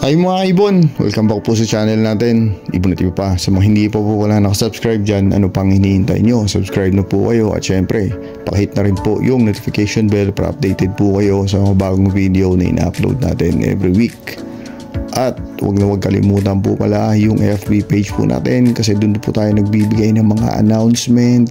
Ay mga kaibon, welcome back po sa channel natin. Ibon na pa. Sa mga hindi pa po wala nakasubscribe dyan, ano pang hinihintay nyo? Subscribe na po kayo at syempre, pakihit na rin po yung notification bell para updated po kayo sa mga bagong video na ina-upload natin every week. At huwag na huwag kalimutan po pala yung FB page po natin kasi doon po tayo nagbibigay ng mga announcement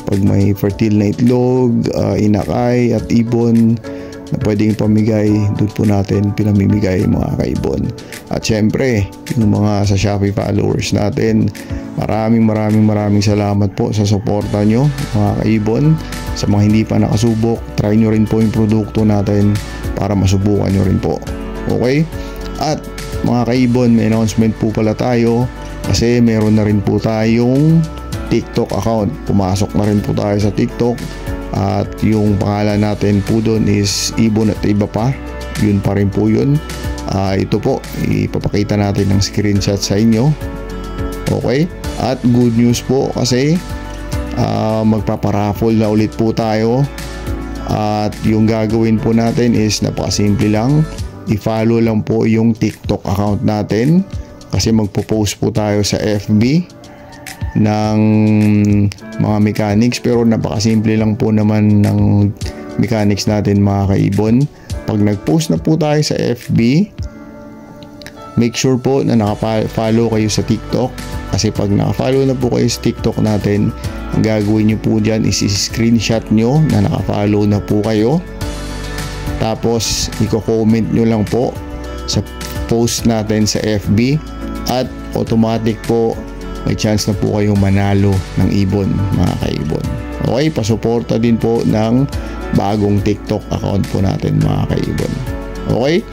pag may fertile na itlog, inakay at ibon na pwedeng pamigay, doon po natin pinamimigay mga kaibon. At syempre, yung mga sa Shopee followers natin, maraming salamat po sa suporta nyo mga kaibon. Sa mga hindi pa nakasubok, try nyo rin po yung produkto natin para masubukan nyo rin po. Okay? At mga kaibon, may announcement po pala tayo kasi meron na rin po tayong TikTok account. Pumasok na rin po tayo sa TikTok. At yung pangalan natin po doon is Ibon at Iba Pa. Yun pa rin po yun. Ito po, ipapakita natin ng screenshot sa inyo. Okay? At good news po kasi magpaparaffle na ulit po tayo. At yung gagawin po natin is napakasimple lang. I-follow lang po yung TikTok account natin kasi magpo-post po tayo sa FB ng mga mechanics, pero napakasimple lang po naman ng mechanics natin mga kaibon. Pag nag-post na po tayo sa FB, make sure po na naka-follow kayo sa TikTok kasi pag naka-follow na po kayo sa TikTok natin, ang gagawin nyo po dyan is screenshot nyo na naka-follow na po kayo, tapos i-comment nyo lang po sa post natin sa FB at automatic po may chance na po kayong manalo ng ibon mga kaibon. Okay, pasuporta din po ng bagong TikTok account po natin mga kaibon. Okay,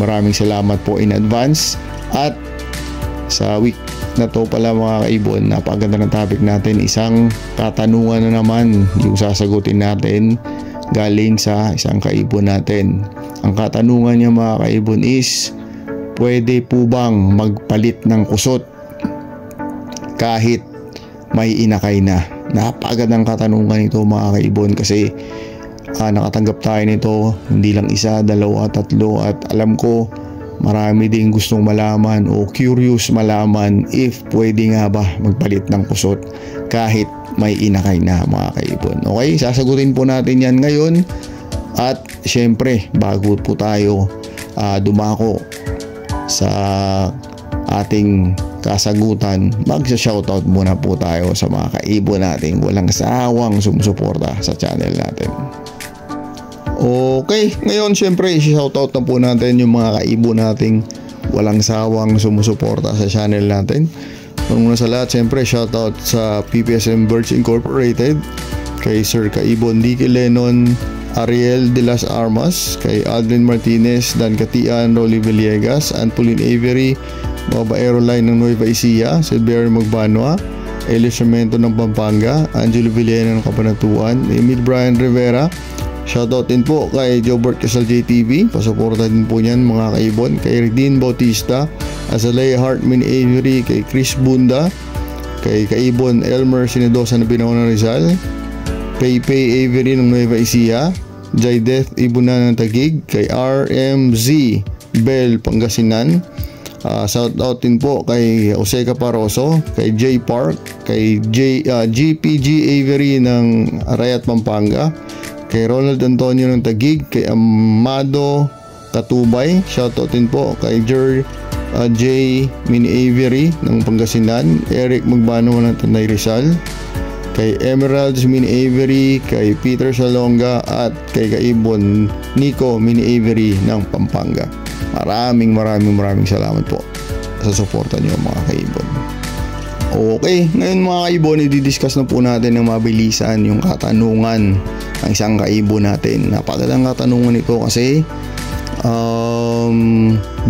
maraming salamat po in advance. At sa week na to pala mga kaibon, napakaganda ng topic natin. Isang katanungan na naman yung sasagutin natin galing sa isang kaibon natin. Ang katanungan niya mga kaibon is, pwede po bang magpalit ng kusot kahit may inakay na? Napakagandang katanungan ito mga kaibon kasi nakatanggap tayo nito hindi lang isa, dalawa, tatlo, at alam ko marami ding gustong malaman o curious malaman if pwede nga ba magpalit ng kusot kahit may inakay na mga kaibon. Okay, sasagutin po natin yan ngayon. At syempre, bago po tayo dumako sa ating kasagutan, magsa-shoutout muna po tayo sa mga kaibon nating walang sawang sumusuporta sa channel natin. Okay, ngayon syempre i-shoutout na po natin yung mga kaibon nating walang sawang sumusuporta sa channel natin. Una sa lahat, syempre shoutout sa PPSM Birds Incorporated, kay Sir Kaibon Dicky Lennon, Ariel de las Armas, kay Adrian Martinez, Dan Katian, Rolly Villegas, Anpolin Avery, Babaero Line ng Nueva Ecija, Silverio Magbanwa, Elio Cemento ng Pampanga, Angelo Villena ng Kabanatuan, Emil Brian Rivera. Shoutout din po kay Jobert Casal JTV, pasuporta din po niyan mga kaibon, kay Redin Bautista, Azalea Hartman Avery, kay Chris Bunda, kay kaibon Elmer Sinedosa na Binaw ng Rizal, Paypay Avery ng Nueva Ecija, Jaydeth Ibuna ng Taguig, kay RMZ Bell Pangasinan. Shoutout din po kay Jose Caparoso, kay J Park, kay GPG Avery ng Arayat Pampanga, kay Ronald Antonio ng Taguig, kay Amado Katubay. Shoutout din po kay J Mini Avery ng Pangasinan, Eric Magbano ng Tanay Rizal, kay Emeralds Mini Avery, kay Peter Salonga, at kay kaibon Nico Mini Avery ng Pampanga. Maraming salamat po sa suporta niyo mga kaibon. Okay, ngayon mga kaibon, i-discuss na po natin ng mabilisan yung katanungan ng isang kaibon natin. Napakagandang katanungan ito kasi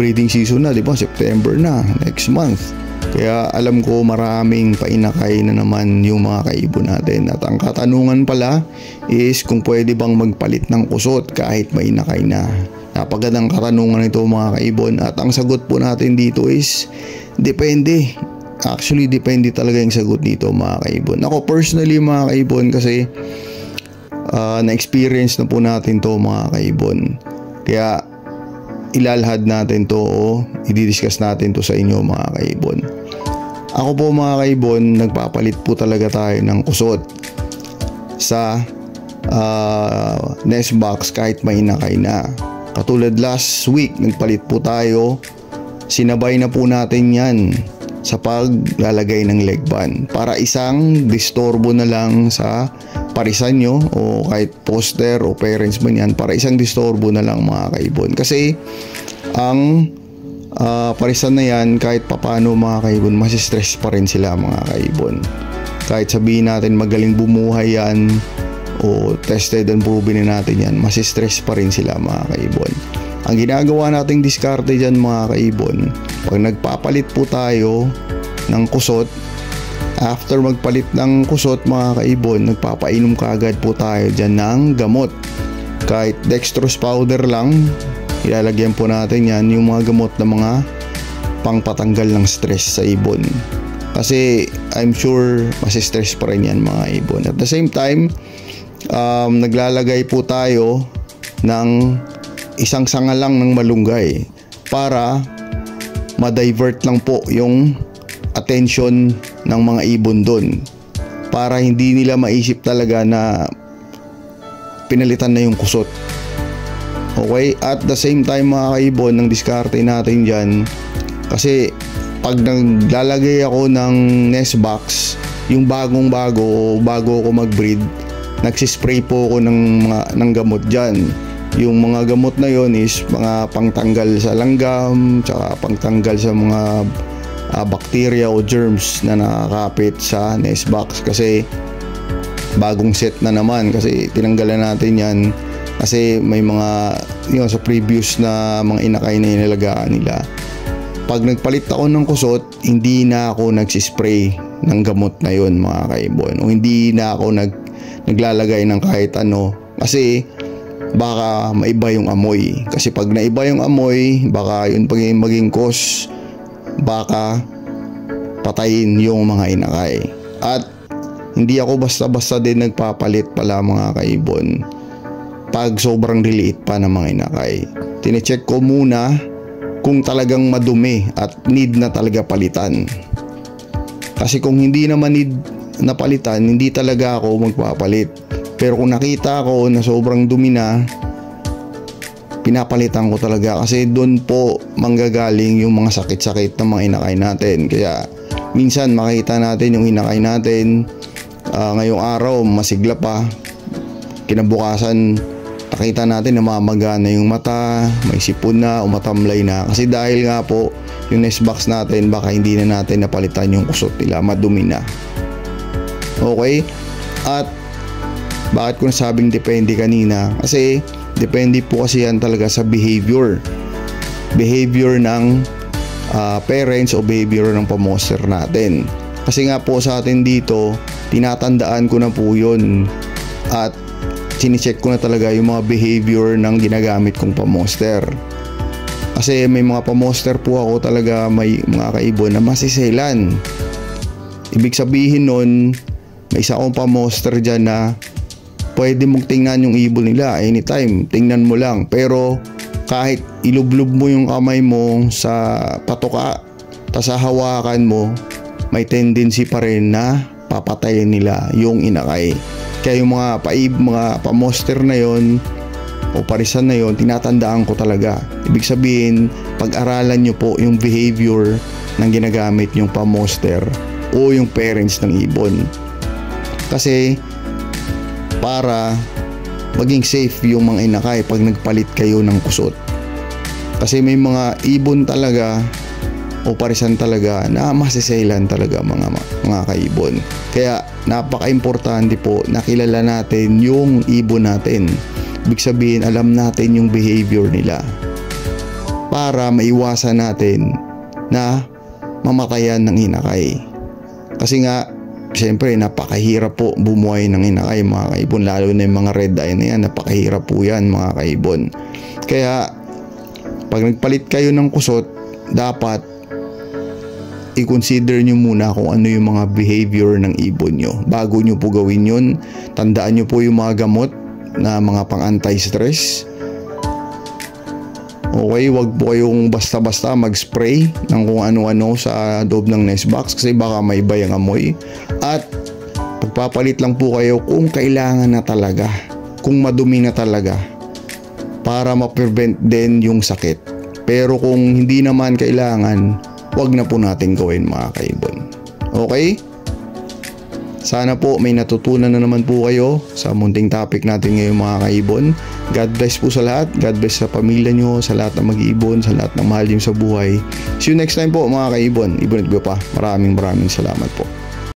breeding season na, di ba? September na, next month. Kaya alam ko maraming painakay na naman yung mga kaibon natin. At ang katanungan pala is kung pwede bang magpalit ng kusot kahit may inakay na. Napagandang katanungan ito mga kaibon, at ang sagot po natin dito is depende. Actually, depende talaga yung sagot dito mga kaibon. Ako personally mga kaibon kasi na-experience na po natin to mga kaibon. Kaya ilalahad natin to o i-discuss natin to sa inyo mga kaibon. Ako po mga kaibon, nagpapalit po talaga tayo ng kusot sa nest box kahit may inakay na. Katulad last week, nagpalit po tayo, sinabay na po natin yan sa paglalagay ng leg band para isang disturbo na lang sa parisan nyo o kahit poster o parents mo yan, para isang disturbo na lang mga kaibon. Kasi ang parisan na yan kahit papano mga kaibon, masistress pa rin sila mga kaibon. Kahit sabihin natin magaling bumuhay yan o tested and proven na natin yan, masistress pa rin sila mga kaibon. Ang ginagawa nating diskarte dyan mga kaibon, pag nagpapalit po tayo ng kusot, after magpalit ng kusot mga kaibon, nagpapainom kaagad po tayo dyan ng gamot. Kahit dextrose powder lang, ilalagyan po natin yan, yung mga gamot na mga pangpatanggal ng stress sa ibon. Kasi I'm sure masistress pa rin yan mga ibon. At the same time, naglalagay po tayo ng isang sanga lang ng malunggay para ma-divert lang po yung attention ng mga ibon doon, para hindi nila maisip talaga na pinalitan na yung kusot. Okay, at the same time mga kaibon, ng diskarte natin dyan, kasi pag naglalagay ako ng nest box, yung bago ako mag-breed, nagsispray po ako ng gamot dyan. Yung mga gamot na yon is mga pangtanggal sa langgam, tsaka pangtanggal sa mga bacteria o germs na nakakapit sa nest box. Kasi bagong set na naman, kasi tinanggalan natin yan kasi may mga sa previous na mga inakay na inalagaan nila. Pag nagpalit ako ng kusot, hindi na ako nagsispray ng gamot na yon mga kaibon, o hindi na ako naglalagay ng kahit ano, kasi baka maiba yung amoy. Kasi pag naiba yung amoy, baka yun maging cause, baka patayin yung mga inakay. At hindi ako basta-basta din nagpapalit pala mga kaibon pag sobrang liliit pa ng mga inakay. Tine-check ko muna kung talagang madumi at need na talaga palitan. Kasi kung hindi naman need na palitan, hindi talaga ako magpapalit. Pero kung nakita ko na sobrang dumi na, pinapalitan ko talaga, kasi doon po manggagaling yung mga sakit-sakit ng mga inakay natin. Kaya minsan makita natin yung inakay natin, ngayong araw masigla pa, kinabukasan nakita natin na mamaga na yung mata, may sipon na o matamlay na. Kasi dahil nga po yung nest box natin, baka hindi na natin napalitan yung kusot nila, madumi na. Okay? At bakit ko nasabing depende kanina? Kasi depende po kasi yan talaga sa behavior ng parents o behavior ng pamoster natin. Kasi nga po sa atin dito, tinatandaan ko na po yun at sinicheck ko na talaga yung mga behavior ng ginagamit kong pamoster. Kasi may mga pamoster po ako talaga, may mga kaibon na masiselan. Ibig sabihin nun, may isa akong pamoster dyan na pwede mong tingnan yung ibon nila anytime, tingnan mo lang. Pero kahit ilublob mo yung kamay mo sa patoka, tas hawakan mo, may tendency pa rin na papatayin nila yung inakay. Kaya yung mga pamoster na yon o parisan na yon, tinatandaan ko talaga. Ibig sabihin, pag-aralan nyo po yung behavior ng ginagamit yung pamoster o yung parents ng ibon. Kasi para maging safe yung mga inakay pag nagpalit kayo ng kusot. Kasi may mga ibon talaga o parisan talaga na masiselan talaga mga kaibon. Kaya napaka-importante po na kilala natin yung ibon natin. Ibig sabihin, alam natin yung behavior nila para maiwasan natin na mamatayan ng inakay. Kasi nga, siyempre napakahirap po bumuhay ng inakay mga kaibon, lalo na yung mga red eye na yan, napakahirap po yan mga kaibon. Kaya pag nagpalit kayo ng kusot, dapat i-consider nyo muna kung ano yung mga behavior ng ibon nyo bago nyo po gawin yun. Tandaan nyo po yung mga gamot na mga pang anti-stress, Okay, wag po kayong basta-basta mag-spray ng kung ano-ano sa loob ng nest box kasi baka may iba yung amoy. At pagpapalit lang po kayo kung kailangan na talaga, kung madumi na talaga, para ma-prevent din yung sakit. Pero kung hindi naman kailangan, wag na po natin gawin mga kaibon. Okay? Sana po may natutunan na naman po kayo sa munting topic natin ngayon mga kaibon. God bless po sa lahat. God bless sa pamilya nyo, sa lahat ng mag-iibon, sa lahat ng mahal nyo sa buhay. See you next time po mga kaibon. Ibon at Iba pa. Maraming salamat po.